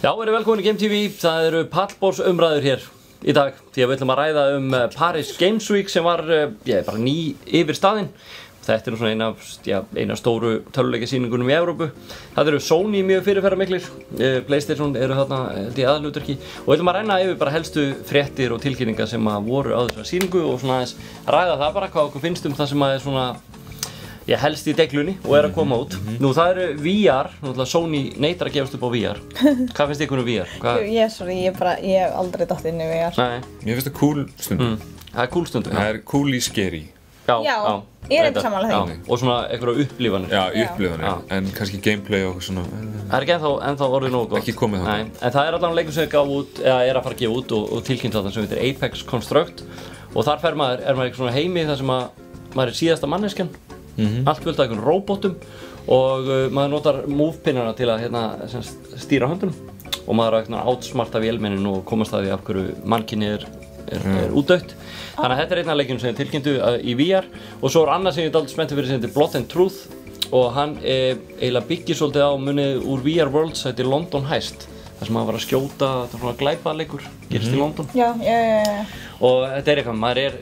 Já, verið velkomin í Game TV. Það eru pallborðsumræður hér í dag því að við ætlum að ræða Paris Games Week sem var bara ný yfir staðinn. Þetta er svona eina stóru töluleikjasýningunum í Evrópu. Það eru Sony mjög fyrirferðarmiklir, PlayStation eru þarna held ég aðalhlutverki og við ætlum að ræða yfir bara helstu fréttir og tilkynningar sem voru á þessari sýningu og svona aðeins ræða það bara hvað okkur finnst það sem er svona helst í deglunni og að koma út. Nú það eru VR, náttúrulega Sony neitar að gefast upp á VR. Hvað finnst ykkur VR? Ég hef aldrei dottið inn í VR. Nei. Mér finnst það cool stundum. Það er cool stundum. Það er cool í scary. Já, ég er eitthvað samanlega því. Og svona einhverja upplifanir. Já, upplifanir, en kannski gameplay og svona. Það er ekki ennþá orðið nógu gott. Ekki komið þarna. Nei, en það er allavega leikur sem gaf út, eða er að fara að gefa út og tilkynnt þarna sem heitir Apex Construct og þar er maður eitthvað svona heimi þar sem maður er síðasta manneskjan. Allt fullt af einhvern róbótum og maður notar move-pinnana til að stýra höndunum og maður er að outsmarta vélmennin og komast að því af hverju mannkynni er útdautt. Þannig að þetta er einn af leikjum sem er tilkynntu í VR og svo er annað sem ég er dálítið spenntur fyrir sem heitir Blood and Truth og hann eiginlega byggir svolítið á munið úr VR Worlds, þetta er London Heist þar sem maður var að skjóta, þetta er svona glæpaleikur, gerist í London. Já. Og þetta er eitthvað, maður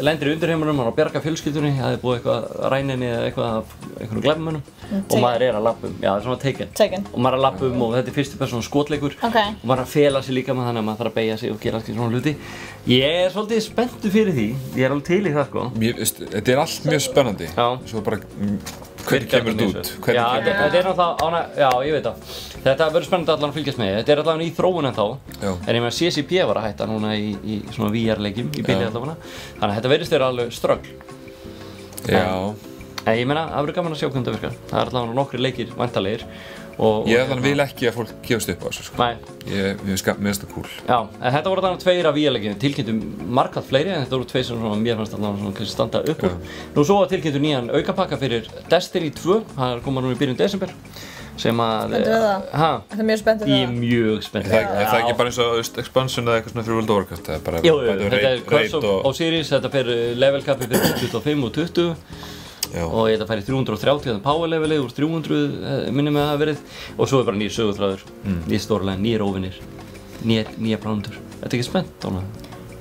lendir í undirheimunum, maður á að bjarga fjölskyldunni, það búið eitthvað ræninni eða eitthvað af einhverjum glæpamönnum og maður að labba já það er svona Taken. Og maður að labba og þetta er fyrstu persónu skotleikur og maður að fela sig líka með þannig að maður þarf að beygja sig og gera alls svona hluti. Ég er svolítið spenntur fyrir því, ég alveg til í það sko. Þetta er allt mjög spennandi, svo bara hvernig kemur þetta út? Já, þetta er náttúrulega, já ég veit það. Þetta verður spennandi allan að fylgjast með, þetta er allavega í þróun ennþá en ég meina CCP var að hætta núna í svona VR-leikjum í bili allavega þannig að þetta virðist vera alveg ströggl. Já. En ég meina, það verður gaman að sjá hvernig það virkar. Það er allavega nokkrir leikir væntanlegir Ég vil ekki að fólk gefast upp á þessu sko. Nei. Mér finnst það cool. Já, en þetta voru þannig tveir af VR-leikjum, tilkynntum margað fleiri en þetta voru tveir sem mér fannst allavega kannski standa upp úr. Nú svo tilkynntum nýjan aukapakka fyrir Destiny 2, það er komað núna í byrjun desember sem að Spenntur við það? Þetta er mjög spenntur við það? Ég er mjög spenntur við það. Er það ekki bara eins og expansion eða eitthvað svona fyrir World of Warcraft? Það er bara Jú, þetta er Curse of Osiris, þetta fer level capi fyrir 25 og 20 og þetta fær í 330, þetta er power levelið úr 300 minnum með það verið og svo er bara nýr sögutráður, nýr stórlega, nýr óvinir, nýja plánundur. Þetta ekki spennt, Óna?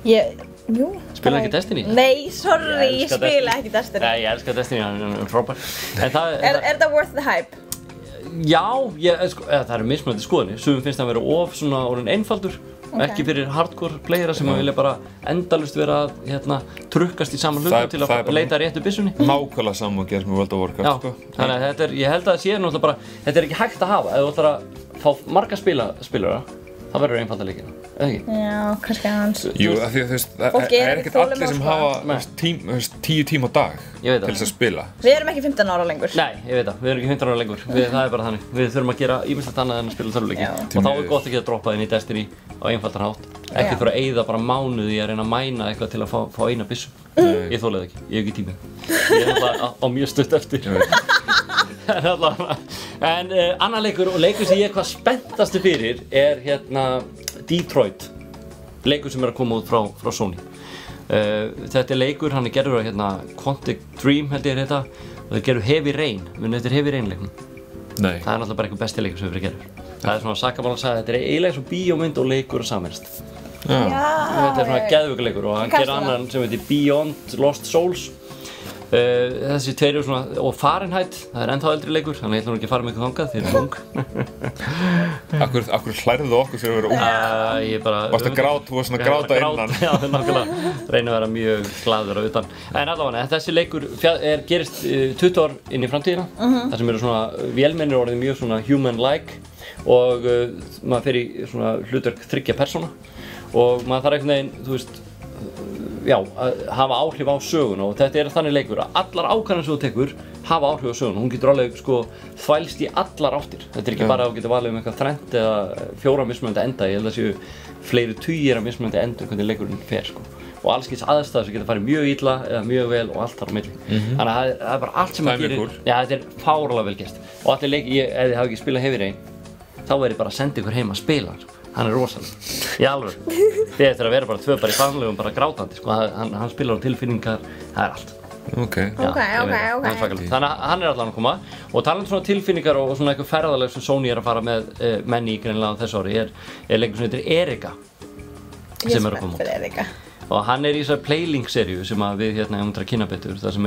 Jú. Spilaðu ekki Destiny? Nei, sorry, ég spila ekki Destiny. Nei, ég elska Destiny, hann er frábær. Er þetta worth the hype? Já, það eru mismunandi skoðanir. Sumum finnst það að vera of svona orðinn einfaldur, ekki fyrir hardcore playera sem vilja bara endalaust vera að trukkast í sama hlutum til að leita réttu byssunni. Nákvæmlega saman gerst með World of Warcraft sko. Þannig að ég held að það sé náttúrulega bara, þetta er ekki hægt að hafa. Ef þú ætlar að fá marga spilara, það verður einfalda leikina, eða ekki? Já, kannski aðeins. Jú, af því að það er ekkert allir sem hafa 10 tíma á dag til þess að spila. Við erum ekki 15 ára lengur. Nei, ég veit það, við erum ekki 15 ára lengur, það er bara þannig. Við þurfum að gera ýmislegt annað en að spila tölvuleiki. Og þá er gott að geta droppað inn í Destiny á einfaldan hátt. Ekki þurfa að eyða bara mánuði að reyna að mæna eitthvað til að fá eina byssu. Ég þoli það ekki, ég hef ekki tíma. Ég er alltaf á mjög stutt eftir. En annar leikur og leikur sem ég er hvað spenntastu fyrir er Detroit. Leikur sem er að koma út frá Sony. Þetta er leikur, hann er gerður á Quantic Dream held ég þetta og þeir gerðu Heavy Rain, munið þetta er Heavy Rain leiknum? Nei. Það er náttúrulega bara einhver besti leikur sem hefur verið gerður. Það er svona Sakamoto sagði, þetta er eiginlega svo bíómynd og leikur og samverðist. Þetta er svona geðveikur leikur og hann gerir annan sem heitir Beyond Lost Souls. Þessi tveir eru svona, og Fahrenheit, það er ennþá eldri leikur, þannig ég ætla nú ekki að fara með eitthvað þangað, þeir eru ung. Akkur hlærðu okkur fyrir að vera ung? Ég bara... Varstu að gráta, þú varst svona að gráta innan? Já, nákvæmlega, reyna að vera mjög glaður á utan. En allavega, þessi leikur gerist 20 ár inn í framtíðina, þar sem eru svona, vélmennir orðið mjög svona human-like og maður fer í svona hlutverk 3 persóna og maður þarf einhvern veginn, þú veist, að hafa áhrif á söguna og þetta er þannig leikur að allar ákvarðanir sem þú tekur hafa áhrif á söguna. Hún getur alveg þvælst í allar áttir. Þetta er ekki bara að þú getur valið eitthvað þrennt eða 4 mismunandi enda. Ég held að séu fleiri tugir af mismunandi endum hvernig leikurinn fer og alls kyns aðstæður sem geta farið mjög illa eða mjög vel og allt þar á milli. Þannig að það er bara allt sem maður gerir. Já, þetta er fáránlega vel gert. Og allir leikir, ef þið hafa ekki spilað Heavy Rain, þá er ég bara að senda ykkur heim að spila. Hann er rosalega, í alveg. Þið eftir að vera bara tvö bara í famlegum, bara grátandi, hann spilar á tilfinningar, það er allt. Ok. Þannig að hann allan að koma og talandi svona tilfinningar og svona eitthvað ferðalag sem Sony að fara með menni í greinilega á þessu ári er leikur sem heitir Erika sem að koma út. Og hann í þessari Playlink-seríu sem að við hérna að kynna betur, það sem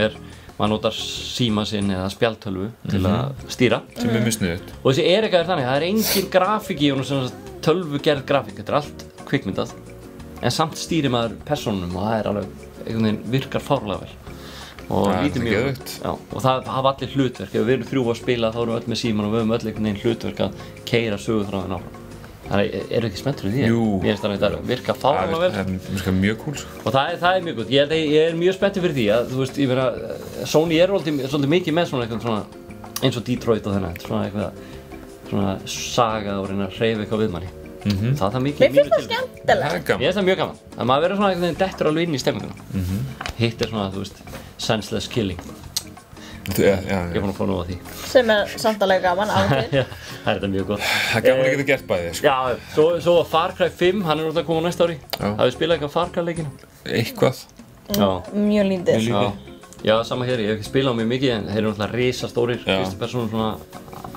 maður notar síma sinn eða spjaldtölvu til að stýra. Sem mjög sniðugt. Og þessi Erika þannig, það engin grafík í honum sem tölvugerð grafík, þetta allt kvikmyndað. En samt stýrir maður persónunum og það alveg einhvern veginn virkar fárlega vel. Og lítið mjög vel. Já, og það hafa allir hlutverk. Ef við erum 3 að spila þá erum við öll með síman og við höfum öll einhvern veginn hlutverk að keyra söguþráðinn áfram. Þannig eru ekki spenntur við því? Jú. Mér finnst það að virka fárlega vel. Það mjög cool. Og það mjög gott. Ég mjög spenntur fyrir því að, þú veist, ég meina, Sony svolítið mikið með svona eitthvað svona eins og Detroit og þennan, svona eitthvað svona saga og reyna að hreyfa eitthvað við manni. Það mikið Mér finnst það skemmtilegt. Ég finnst það mjög gaman. Að maður verður svona einhvern veginn dettur alveg inn í stemminguna. Hitt svona, þú veist, senseless killing. Ég er búinn að fá nóg af því. Sem samt alveg gaman á því. Já, það þetta mjög gott. Það gaman að geta gert bæði, sko. Já, svo Far Cry 5, hann náttúrulega að koma næsta ári. Hafið spilað eitthvað Far Cry leikina? Eitthvað. Mjög lítið. Já, sama hér, ég hef ekki spilað á mjög mikið en þeir náttúrulega risastórir, fyrstu persónum svona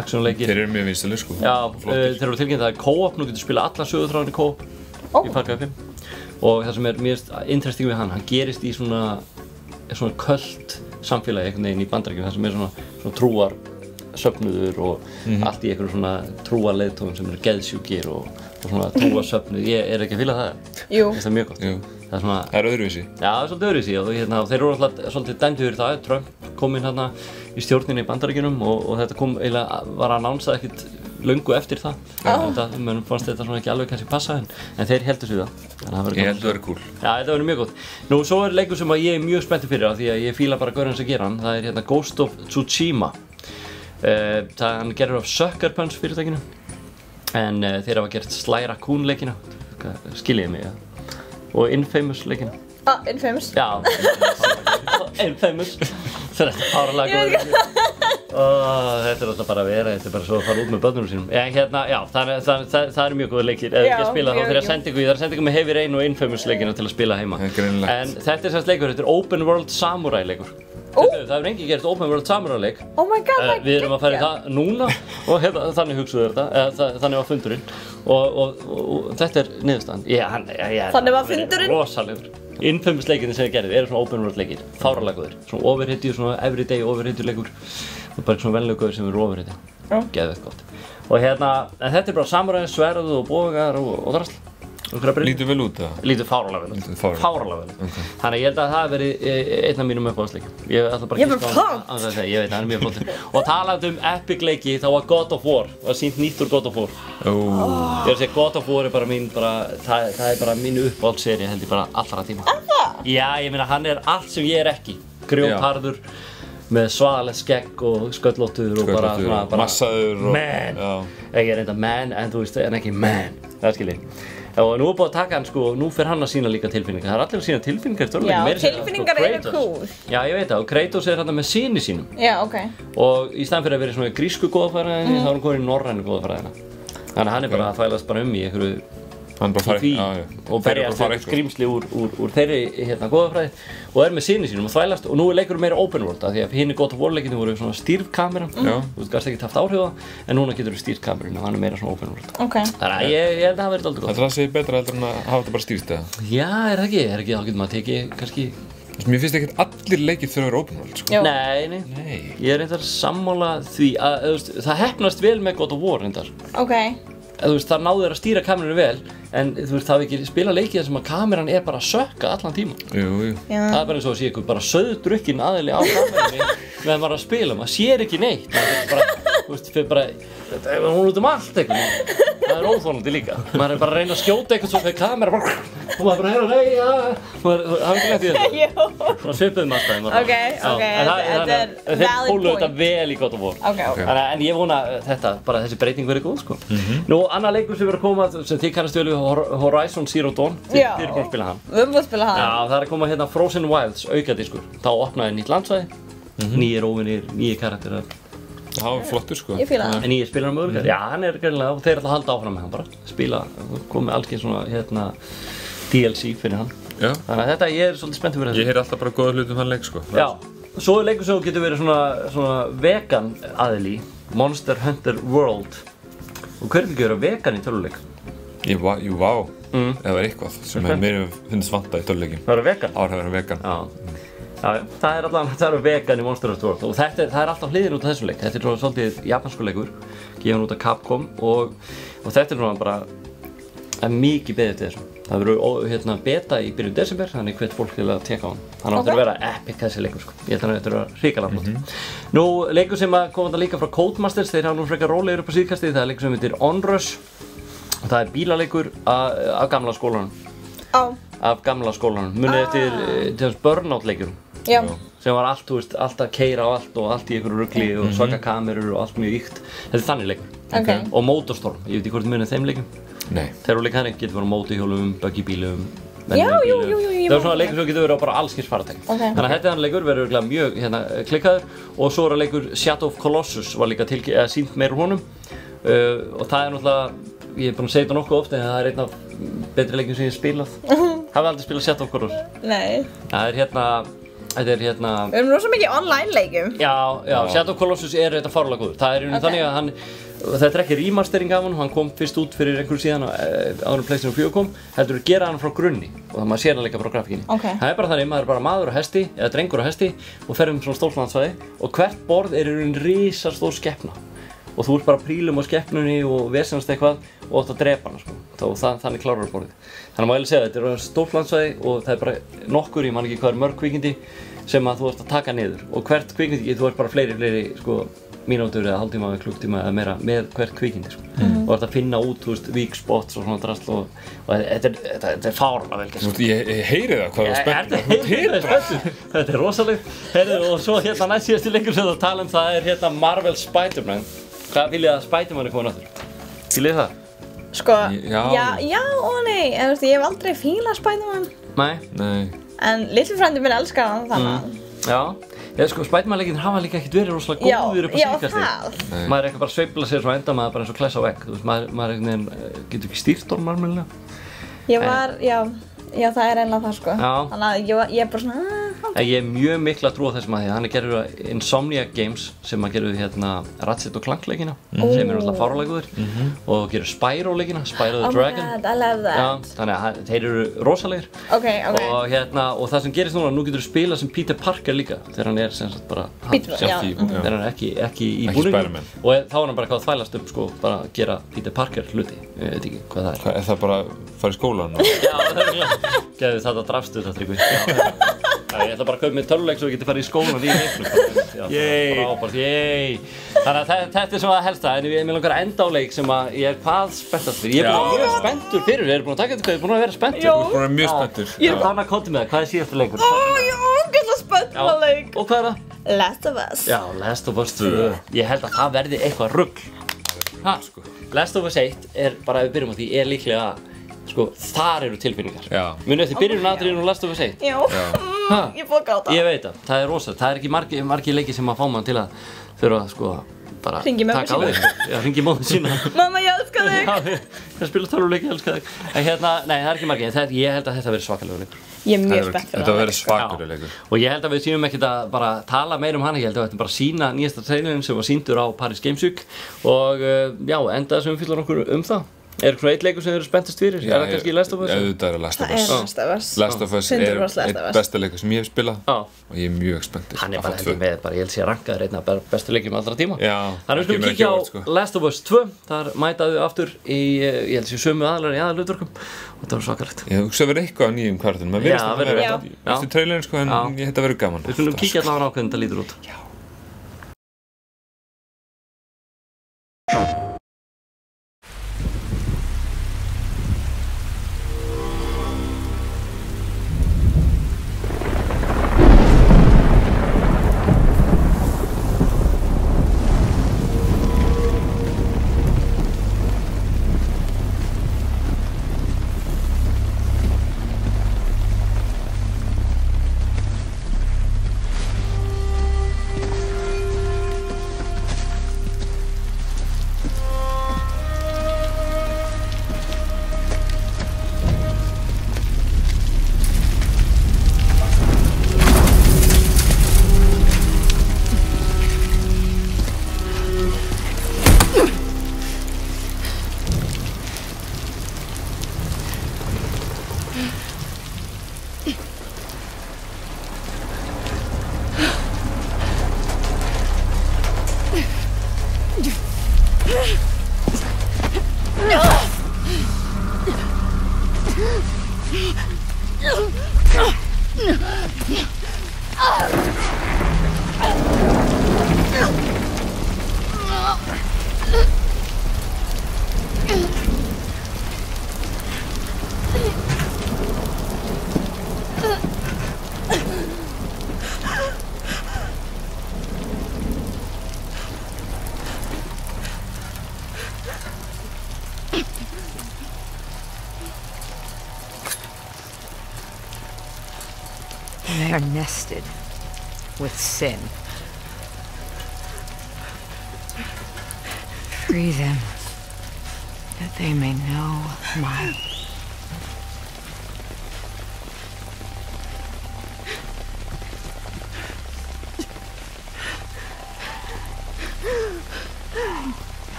aksjónleikir. Þeir mjög vinstilegir, sko. Já, þeir eru tilkynnt að það co-op, nú getur spilað alla söguþráðinn í co-op í Far Cry 5. Og það sem mjög interesting við hann gerist í svona köld samfélagi einhvern veginn í Bandaríkjum, það sem svona trúarsöfnuður og allt í einhverjum svona trúarleiðtogum sem eru geðsjúkir og svona trúarsöfnuð. Ég ekki að fíla það. Jú. Það er mjög gott. Jú. Það öðruvísi. Já, það svolítið öðruvísi og þeir eru alltaf svolítið dæmdir fyrir það. Trump kom inn hérna í stjórninni í Bandaríkjunum og þetta var annonsað ekkert löngu eftir það. Mönnum fannst þetta svona ekki alveg kannski passa en þeir heldur sig það. Ég held það verið cool. Já, þetta verður mjög gott. Nú, svo leikur sem ég mjög spenntur fyrir af því að ég fíla bara gaurinn sem gera hann. Það hérna Ghost of Tsushima. Hann gerður af Sucker Punch fyrirtækinu. En þeir hafa gert Sly Raccoon leikina. Skiljiði mig, ja. Og Infamous leikina. Infamous? Já, Infamous. Það er fáránlega góður. Þetta alltaf bara að vera, þetta bara svo að fara út með börnunum sínum. Hérna, já, það mjög góður leikir. Ef ekki að spila þá þeir að senda ykkur með Heavy Rain og Infamous leikina til að spila heima. En þetta semst leikur, þetta Open World Samurai leikur. Það hefur enginn gert Open World Samurai leik. Oh my god, það Við erum að fara í það núna og þannig hugsuðu þetta, þannig var fundurinn. Og þetta niðurstaðan. Þannig var fundurinn? Rosalegur. Infamous leikinni sem ég gerði eru svona Open World leikir, fáránlega góðir. Svona overhitju, svona everyday overhitju leikur. Og bara svona venlega góðir sem eru overhitju. Geðveikt gott. Og hérna, en þetta bara samurai, sverð og bogar og drasl. Lítur vel út það? Lítur fáránlega vel út. Fáránlega vel út. Þannig ég held að það veri einn af mínum uppáhaldsleikjum. Ég ætla bara að gíska á það. Ég veit, hann er mjög flottur. Og talandi epic leiki, þá var God of War. Það var sýnt nýtt úr God of War. Ég er að segja, God of War er bara það er bara mín uppáhaldssería held ég bara allra tíma. Já, ég meina, hann er allt sem ég er ekki. Grjótharður, með svaðalegt skegg og sköllóttur og bara massaður og man. Ég er reynda man, en þú veist, en ekki man. Það skiljið. Og nú er búið að taka hann sko, nú fer hann að sína líka tilfinningar. Það er allir að sína tilfinningar í stórleikum. Já, tilfinningar eru cool. Já, ég veit það. Og Kratos er hérna með syni sínum. Já, ok. Og í staðinn fyrir að vera í svona grísku goðafræðinni, þá er hann komin í norrænu goðafræðina. Þannig að hann er bara að þvælast bara í einhverju og berjast skrýmsli úr þeirri hérna goðafræði og er með syni sínum og þvælast og nú er leikurinn meira open world af því að hinni God of War leikinni voru svona stýrð-kamera. Þú gast ekki haft áhrif á það, en núna getur þú stýrt kamerunni og hann er meira svona open world. Þannig að ég held að það verið aldrei gott. Það sé betra heldur en að hafa þetta bara stýrt eða? Já, er það ekki? Þá getur maður tekið kannski... Mér finnst ekkert allir leikir þurfa að vera open world, sko. Nei. Ég er reyndar sammála því að það heppnast vel með God of War reyndar. Það náðu þér að stýra kamerunni vel, en það hefur ekki spilað leikið þar sem að kameran er bara að sökka allan tíma. Jú. Það er bara eins og að sé ykkur bara sauðdrukkinn aðili á kamerunni meðan maður er að spila, maður sér ekki neitt. Fyrir bara, það er hún út allt eitthvað. Það er óþolandi líka. Maður er bara að reyna að skjóta eitthvað svo fyrir kamera og maður bara heyra, það er ekki lent í þetta. Jú. Svona svipuðum aðstæðum. Þetta er þeir fólu þetta vel í God of War. En ég vona bara þessi breyting verið góð, sko. Nú, annar leikur sem verið að koma, sem þið kannast vel við Horizon Zero Dawn. Þið eru búin að spila hann. Við erum búin að spila hann. Já, það er að koma hérna Frozen Wilds, aukadiskur. Þá opnaði nýtt landsvæði, nýjir óvinir, nýjir karakterar. Það var flottur, sko. Ég fíla það. En nýjir spilarar möguleikar. Já, hann er greinilega, og þeir ætla að halda áfram með hann bara. Spila, komið alls svona, DLC fyrir hann. Þannig að þetta, ég svolítið spenntur fyrir þetta. Ég heyri alltaf bara góða hluti hann leik, sko. Já, svo leikur sem getur verið svona vegan aðili, Monster Hunter World. Og hver ekki vera vegan í töluleik? Jú, vá. Það var eitthvað sem mér finnst vanta í töluleikin. Það vera vegan? Það vera vegan. Já, það er allavega, það eru vegan í Monster Hunter World og það er alltaf hliðin út af þessum leik. Þetta er svolítið japanskur leikur, gefinn út af Capcom og þetta er svona bara mikið beðið til þessum. Það verður beta í byrjun desember, þannig hvet fólk til að tjekka á hann. Hann áttur að vera epic þessi leikur, sko. Ég held að þetta verður hrikalega flott. Nú, leikur sem kom þetta líka frá Codemasters, þeir hafa nú frekar rólegir upp á síðkastið, það er leikur sem heitir Onrush. Það er bílaleikur af gamla skólanum. Af gamla skólanum. Munið eftir Burnout leikur. Já. Sem var allt, þú veist, allt að keyra á allt og allt í einhverju rugli og svaka kamerur og allt mjög ýkt. Þetta er þannig leikur. Og Motorstorm, ég veit ekki hvort þið munið þeim leikum. Nei. Þeir eru líka þannig, getur verið á mótorhjólum, buggy-bílum, Já, það er svona leikur sem getur verið á bara alls kyns faratækjum. Þannig að þetta leikur verður örugglega mjög klikkaður og svo er leikur Shadow of Colossus var líka sýnt meira úr honum og það er náttúrulega, ég er búinn að segja þetta nokkuð oft en það er einn af betri leikum sem ég hef spilað. Hafið aldrei spilað Shadow of Colossus? Nei. Það er þetta er Við erum rosa mikið online leikum. Já, Shadow of Colossus er þetta fáránlega góður. Það er þannig að þetta er ekki remastering af hann kom fyrst út fyrir einhverju síðan áður en PlayStation 4 kom, heldur að gera hann frá grunni og það maður sér hann líka frá grafíkinni. Það er bara þannig, maður er bara maður á hesti, eða drengur á hesti og fer svona stórt landsvæði og hvert borð er í raun risastór skepna og þú ert bara að prílum á skepnunni og vesenast eitthvað og átt að drepa hana, sko. Þannig klárar borðið. Þannig að maður segja þetta er stórt landsvæði og það er bara nokkur, ég man ekki hvað mörg kvikindi sem að þú ert að taka niður og hvert kvikindi, þú ert bara fleiri sko, mínútur eða hálftíma eða klukktíma eða meira með hvert kvikindi, sko. Og ert að finna út, þú veist, weak spots og svona drasl og þetta er fáránlega vel gert, sko. Ég heyri það hvað þú spenntur. Þetta er rosalegt. Og svo næst síðasti leikur sem þú tala það er Marvel Spider-Man. Hvað viljið að Spider-Man er komin aftur? Viljið það? Sko, já og nei, en þú veist, ég hef aldrei fílað Spider-Man. Nei. En litli frændi minn elskar hann þannig. Já, sko, Spider-Man-leikinn hafa líka ekkert verið rosalega góðir upp á síðkastið. Já, maður er ekki bara að sveifla sér svo enda maður bara eins og klessa á vegg. Þú veist, maður getur ekki stýrt honum almennilega. Já, það er eiginlega það, sko. Þannig að ég er bara svona, Ég er mjög mikla að trúa þessum að því að hann er gerður af Insomniac Games sem að gerðu Ratchet og Clank leikina sem eru alltaf fáránlega góðir og gerðu Spyro leikina, Spyro the Dragon. Oh my god, I love that. Já, þannig að þeir eru rosalegir. Og það sem gerist núna, nú getur þú spila sem Peter Parker líka þegar hann er sem sagt bara þegar hann er ekki í búningu og þá er hann bara eitthvað að þvælast upp sko, bara að gera Peter Parker hluti, ég veit ekki hvað það er. Er það bara að fara í skólan? Já, það er ekki. Geðu þetta drafstu þetta Tryggvi. Ég ætla bara að kaupa mér töluleik svo ég geti farið í skólan í leiknum. Frábært, Þannig að þetta er svona það helsta, en ég langar að enda á leik sem að ég er hvað spenntast fyrir. Ég er búinn að vera spenntur fyrir, ég er búinn að taka þetta, ég er búinn að vera spenntur. Þú ert búinn að vera mjög spenntur. Þannig að komdu með það, hvað er síðasta leikur? Ég er ógeðslega spennt með leik. Og hvað er það? Last of Us. Já, Last of Us 2. Ég held að það verði eitthvað rugl. Last of Us 1 er bara, ef við byrjum á því, er líklega sko, þar eru tilfinningar. Munið eftir byrjunaratriðinu og Last of Us 1? Já. Ég fór gáta. Ég veit það, það er rosa. Það er ekki margir leikir sem að fá mann til að þurfa að sko bara taka á þig. Já, hringi móður sína. Mamma, ég elska þig. Já, ég spila tölvuleiki, ég elska þig. En nei, það er ekki margir. Ég held að þetta verði svakalegur leikur. Ég er mjög spennt fyrir það. Þetta verður svakalegur leikur. Og ég held að við séum ekkert að bara tala meira hana. Ég held að við ættum bara að sýna nýjasta trailerinn sem var sýndur á Paris Games Week og já, enda þessum umfyllar okkur það. Er eitthvað eitt leikur sem þið eru spenntast fyrir? Er það kannski Last of Us? Auðvitað er Last of Us. Það er Last of Us. Last of Us er eitt besta leikur sem ég hef spilað og ég er mjög spenntur. Hann er bara heldur með, ég held sé að rankaður einn af bestu leikjum allra tíma. Þannig að við skulum kíkja á Last of Us 2. Þar mætaðu aftur í, ég held sé sömu aðalar í aðalhlutverkum og þetta var svakalegt. Ég hugsa að vera eitthvað á nýjum karakterum. Maður virðist að það vera eftir trailerinn sko, en þetta verður gaman. Við skulum kíkja allavega á hvernig þetta lítur út. They are nested with sin. Free them, that they may know my...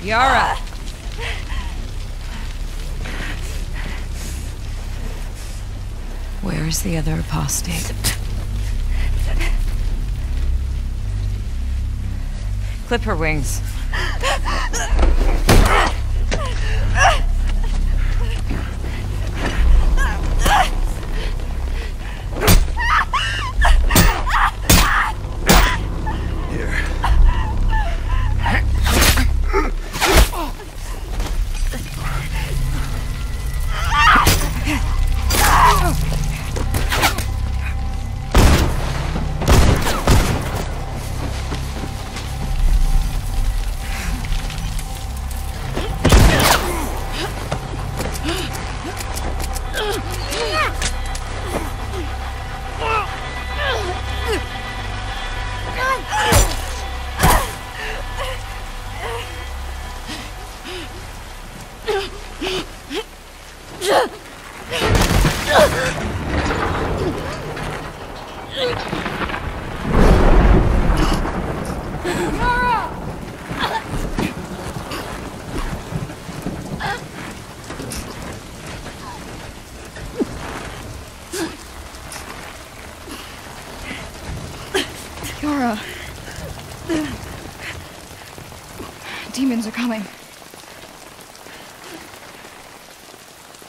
Yara! Where is the other apostate? Clip her wings. Yara. Demons are coming.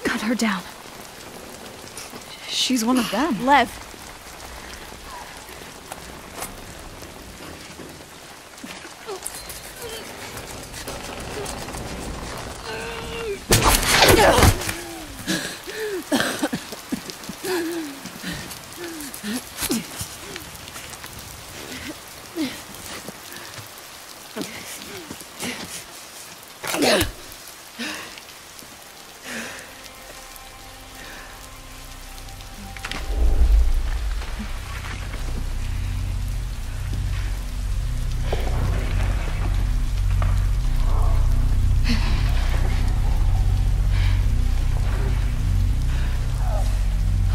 Cut her down. She's one of them. Lev.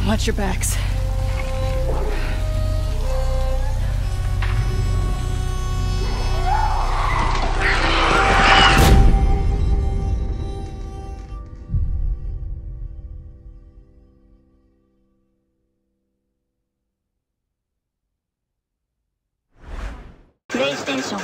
Watch your backs. PlayStation